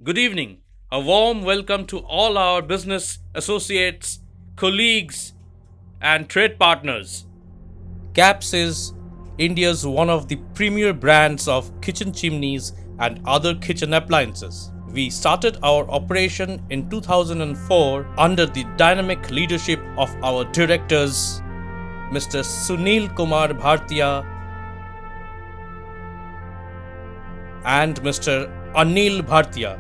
Good evening. A warm welcome to all our business associates, colleagues, and trade partners. Caps is India's one of the premier brands of kitchen chimneys and other kitchen appliances. We started our operation in 2004 under the dynamic leadership of our directors, Mr. Sunil Kumar Bhartia and Mr. Anil Bhartia.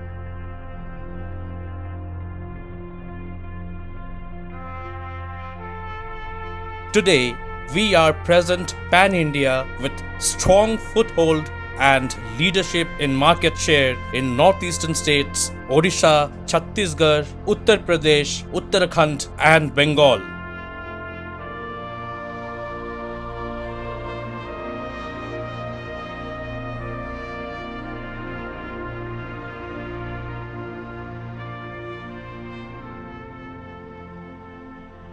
Today, we are present pan-India with strong foothold and leadership in market share in northeastern states Odisha, Chhattisgarh, Uttar Pradesh, Uttarakhand and Bengal.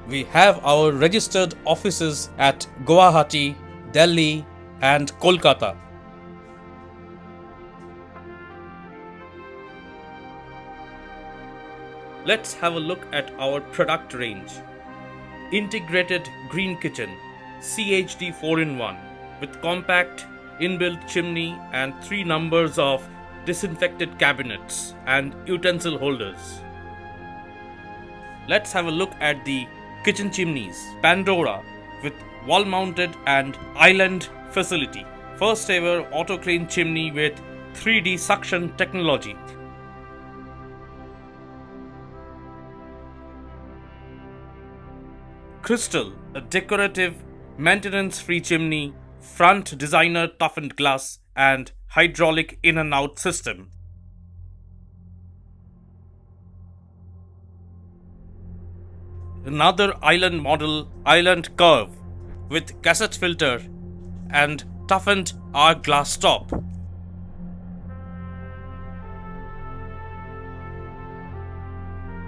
We have our registered offices at Guwahati, Delhi, and Kolkata. Let's have a look at our product range. Integrated Green Kitchen CHD 4-in-1 with compact inbuilt chimney and 3 numbers of disinfected cabinets and utensil holders. Let's have a look at the Kitchen Chimneys Pandora with wall mounted and island facility. First ever auto clean chimney with 3D suction technology. Crystal, a decorative maintenance free chimney, front designer toughened glass and hydraulic in and out system. Another island model, Island Curve, with cassette filter and toughened arc glass top.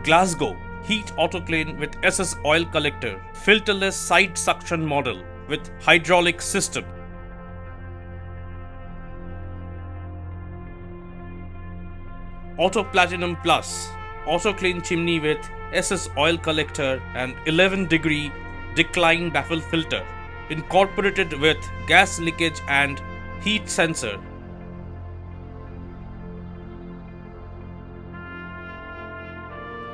Glasgow, heat autoclave with SS oil collector, filterless side suction model with hydraulic system. Auto Platinum Plus, auto clean chimney with SS oil collector and 11-degree decline baffle filter, incorporated with gas leakage and heat sensor.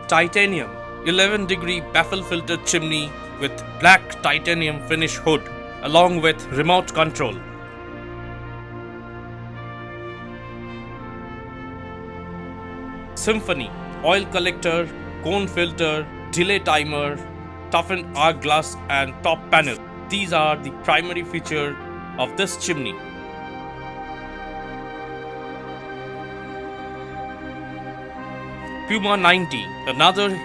Titanium 11-degree baffle filter chimney with black titanium finish hood along with remote control. Symphony oil collector, cone filter, delay timer, toughened arc glass and top panel. These are the primary feature of this chimney. Puma 90, another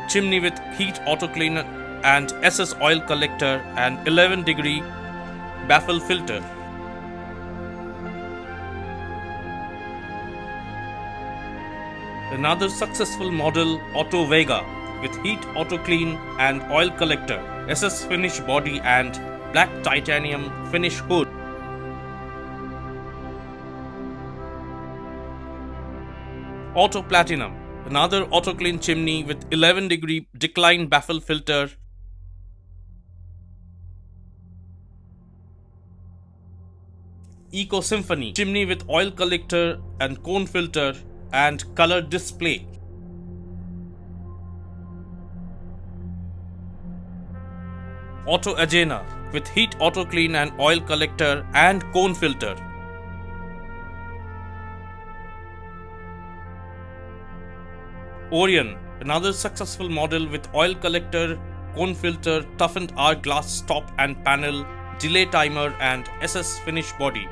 chimney with heat autocleaner and SS oil collector and 11-degree baffle filter. Another successful model, Auto Vega, with heat auto clean and oil collector, SS finish body and black titanium finish hood. Auto Platinum, another auto clean chimney with 11-degree decline baffle filter. Eco Symphony, chimney with oil collector and cone filter and color display. Auto Agena with heat auto clean and oil collector and cone filter. Orion, another successful model with oil collector, cone filter, toughened arc glass top and panel, delay timer and SS finish body.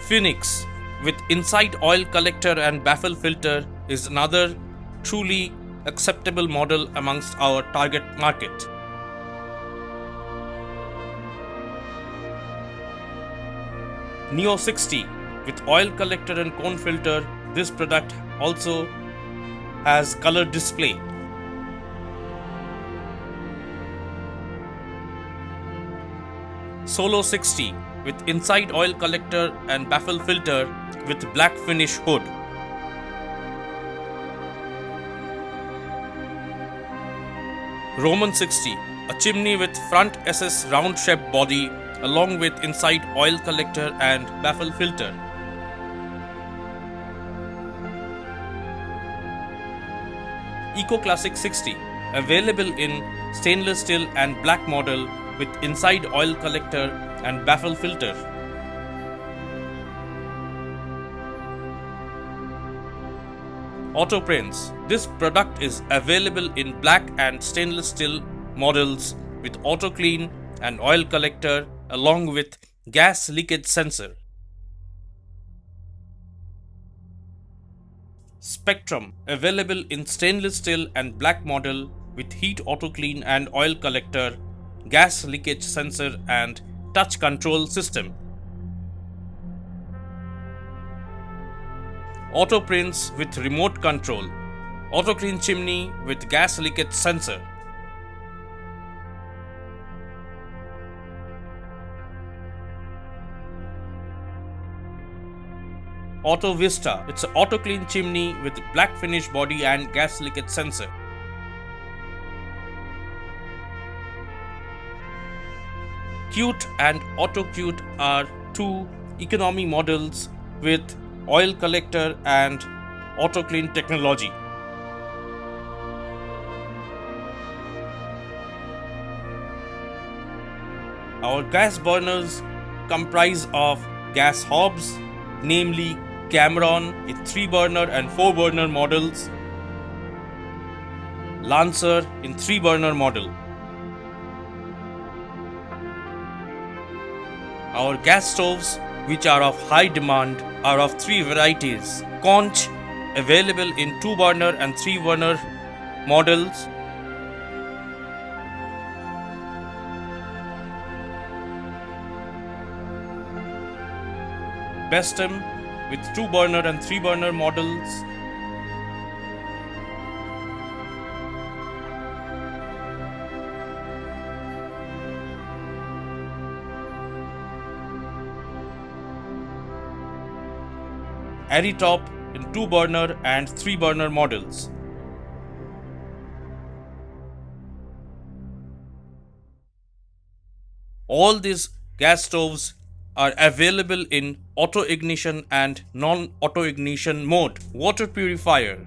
Phoenix with inside oil collector and baffle filter is another truly acceptable model amongst our target market. Neo 60 with oil collector and cone filter. This product also has color display. Solo 60 with inside oil collector and baffle filter with black finish hood. Roman 60, a chimney with front SS round shaped body along with inside oil collector and baffle filter. Eco Classic 60, available in stainless steel and black model with inside oil collector and baffle filter. Auto Prints. This product is available in black and stainless steel models with auto clean and oil collector along with gas leakage sensor. Spectrum, available in stainless steel and black model with heat auto clean and oil collector, gas leakage sensor and touch control system. Auto Prints with remote control, auto clean chimney with gas leakage sensor. Auto Vista, it's an auto clean chimney with black finish body and gas leakage sensor. Qt and Auto Qt are two economy models with oil collector and auto clean technology. Our gas burners comprise of gas hobs, namely Cameron in 3 burner and 4 burner models, Lancer in 3 burner model. Our gas stoves, which are of high demand, are of 3 varieties. Conch, available in 2 burner and 3 burner models. Bestem with 2 burner and 3 burner models. Airytop in 2 burner and 3 burner models. All these gas stoves are available in auto ignition and non-auto ignition mode. Water purifier.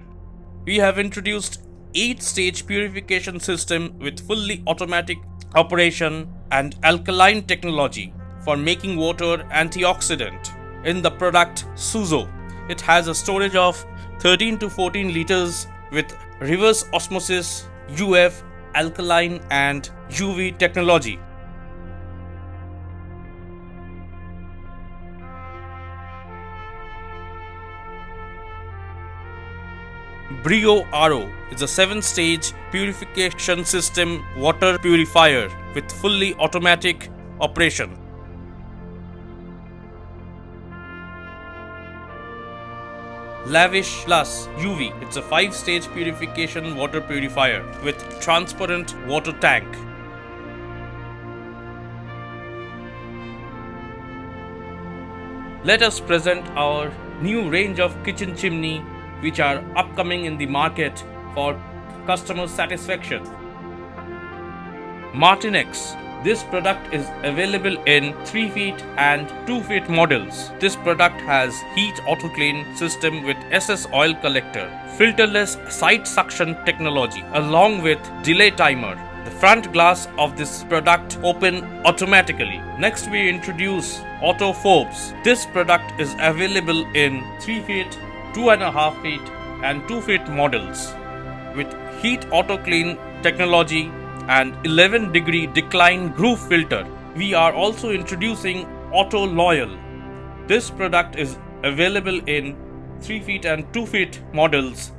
We have introduced 8-stage purification system with fully automatic operation and alkaline technology for making water antioxidant. In the product Suzo, it has a storage of 13 to 14 liters with reverse osmosis, UF, alkaline and UV technology. Brio RO is a 7-stage purification system water purifier with fully automatic operation. Lavish Plus UV, it's a 5-stage purification water purifier with transparent water tank. Let us present our new range of kitchen chimney which are upcoming in the market for customer satisfaction. Martinex. This product is available in 3 feet and 2 feet models. This product has heat auto clean system with SS oil collector, filterless side suction technology along with delay timer. The front glass of this product open automatically. Next we introduce Auto Phobes. This product is available in 3 feet, 2.5 feet and 2 feet models with heat auto clean technology and 11-degree decline groove filter. We are also introducing Auto Loyal. This product is available in 3 feet and 2 feet models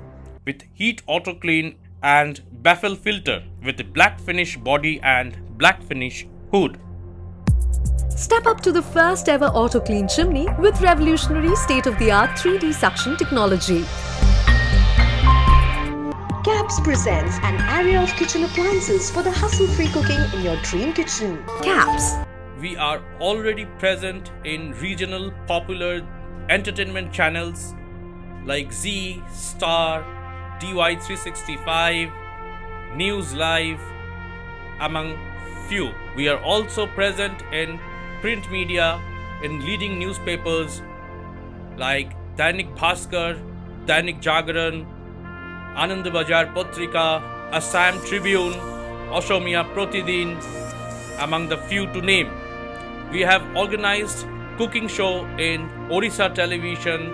with heat auto clean and baffle filter with black finish body and black finish hood. Step up to the first ever auto clean chimney with revolutionary state-of-the-art 3D suction technology. Caps presents an array of kitchen appliances for the hustle-free cooking in your dream kitchen. Caps. we are already present in regional popular entertainment channels like Z, Star, DY365, News Live, among few. We are also present in print media in leading newspapers like Dainik Bhaskar, Dainik Jagaran, Anand Bajar Patrika, Assam Tribune, Ashomiya Pratidin, among the few to name. We have organized cooking show in Odisha television,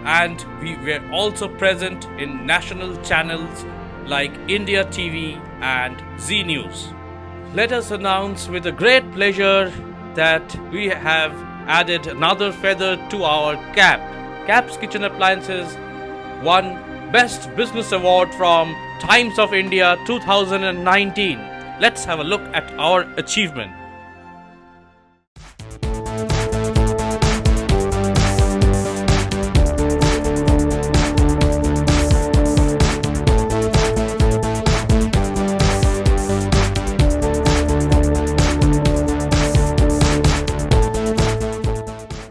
and we were also present in national channels like India TV and Z News. Let us announce with a great pleasure that we have added another feather to our cap. Cap's Kitchen Appliances won Best Business Award from Times of India 2019. Let's have a look at our achievement.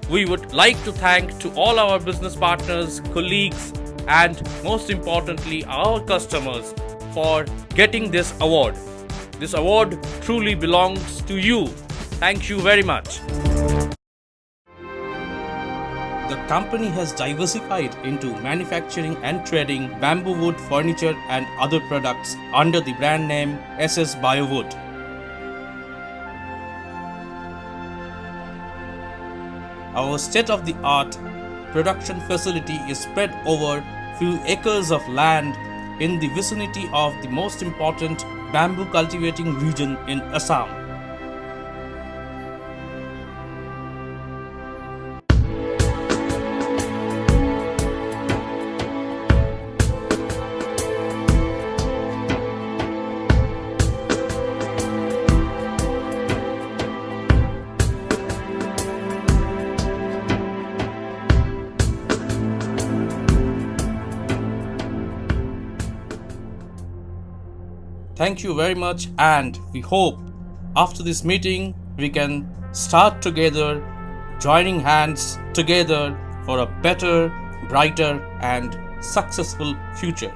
We would like to thank to all our business partners, colleagues, and most importantly our customers for getting this award. This award truly belongs to you. Thank you very much. The company has diversified into manufacturing and trading bamboo wood furniture and other products under the brand name SS Biowood. Our state-of-the-art production facility is spread over few acres of land in the vicinity of the most important bamboo cultivating region in Assam. Thank you very much, and we hope after this meeting we can start together, joining hands together for a better, brighter and successful future.